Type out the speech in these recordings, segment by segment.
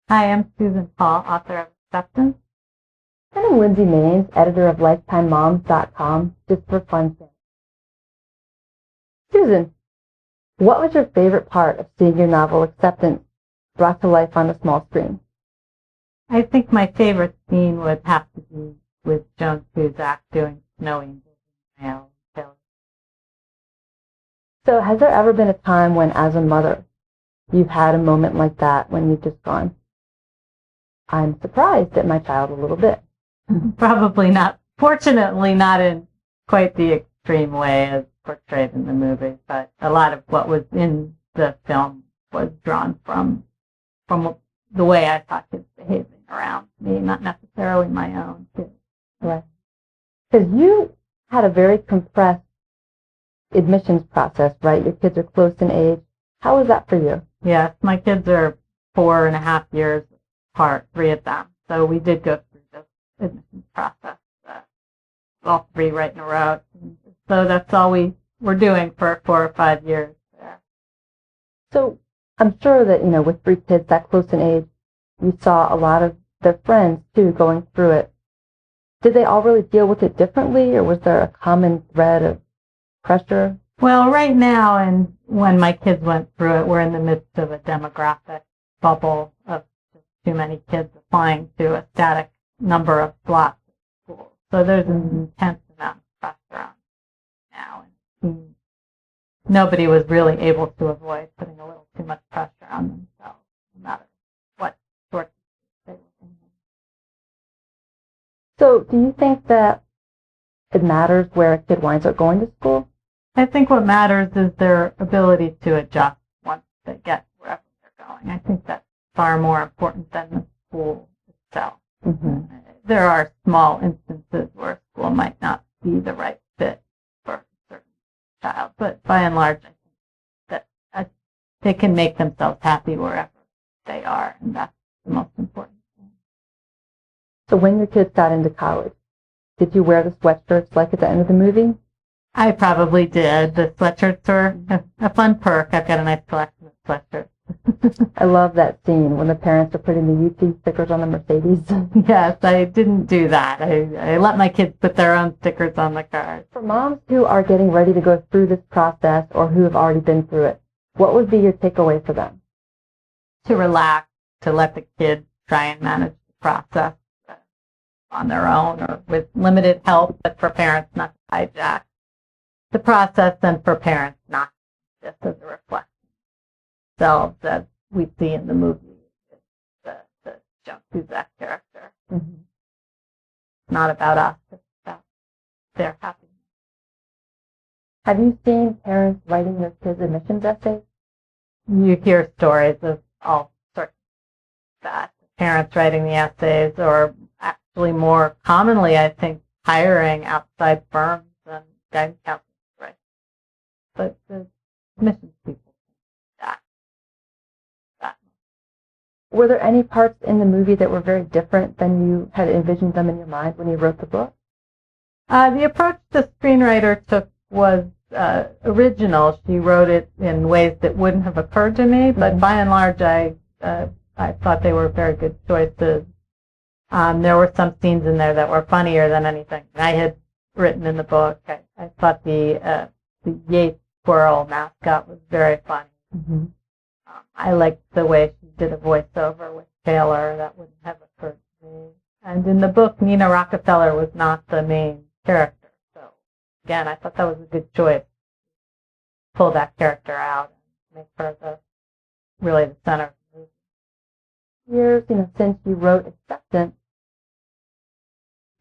Hi, I'm Susan Paul, author of Acceptance. And I'm Lindsay Maines, editor of LifetimeMoms.com, just for fun. Susan, what was your favorite part of seeing your novel Acceptance brought to life on the small screen? I think my favorite scene would have to be with Joan Cusack doing Snowy and Male. So has there ever been a time when, as a mother, you've had a moment like that when you've just gone, I'm surprised at my child a little bit? Probably not. Fortunately, not in quite the extreme way as portrayed in the movie, but a lot of what was in the film was drawn from the way I saw kids behaving around me, not necessarily my own kids. Right. Because you had a very compressed admissions process, right? Your kids are close in age. How was that for you? Yes, my kids are 4.5 years apart, 3 of them. So we did go through this admissions process, all 3 right in a row. So that's all we were doing for 4 or 5 years there. So I'm sure that, with 3 kids that close in age, you saw a lot of their friends, too, going through it. Did they all really deal with it differently, or was there a common thread of pressure? Well, right now, and when my kids went through it, we're in the midst of a demographic bubble of just too many kids applying to a static number of slots at school. So there's an intense amount of pressure on now. And nobody was really able to avoid putting a little too much pressure on themselves, no matter what sort they were in. So do you think that it matters where a kid winds up going to school? I think what matters is their ability to adjust once they get wherever they're going. I think that's far more important than the school itself. Mm-hmm. There are small instances where a school might not be the right fit for a certain child, but by and large, I think that they can make themselves happy wherever they are, and that's the most important thing. So when your kids got into college, did you wear the sweatshirts like at the end of the movie? I probably did. The sweatshirts were a fun perk. I've got a nice collection of sweatshirts. I love that scene when the parents are putting the UT stickers on the Mercedes. Yes, I didn't do that. I let my kids put their own stickers on the cars. For moms who are getting ready to go through this process or who have already been through it, what would be your takeaway for them? To relax, to let the kids try and manage the process on their own or with limited help, but for parents not to hijack the process, and for parents not just as a reflection of themselves, as we see in the movie, the Joan Cusack character. Mm-hmm. It's not about us, it's about their happiness. Have you seen parents writing their kids' admissions essays? You hear stories of all sorts of that. Parents writing the essays, or actually more commonly, I think, hiring outside firms and guidance counselors. But the admissions people, that. Were there any parts in the movie that were very different than you had envisioned them in your mind when you wrote the book? The approach the screenwriter took was original. She wrote it in ways that wouldn't have occurred to me, but by and large, I thought they were very good choices. There were some scenes in there that were funnier than anything I had written in the book. I thought the Yates squirrel mascot was very funny. Mm-hmm. I liked the way she did a voiceover with Taylor. That wouldn't have occurred to me. And in the book, Nina Rockefeller was not the main character. So, again, I thought that was a good choice. Pull that character out and make her really the center of the movie. Years, since you wrote Acceptance,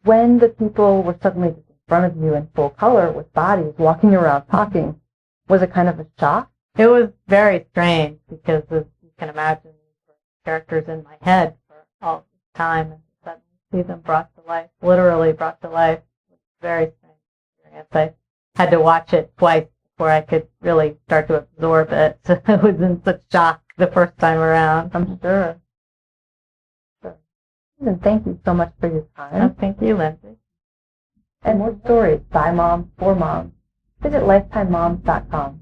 when the people were suddenly just in front of you in full color with bodies walking around talking, was it kind of a shock? It was very strange because, as you can imagine, these were characters in my head for all this time, and suddenly see them brought to life, literally brought to life. It was a very strange experience. I had to watch it twice before I could really start to absorb it. So I was in such shock the first time around, I'm sure. And thank you so much for your time. Oh, thank you, Lindsay. And more stories by moms for moms. Visit LifetimeMoms.com.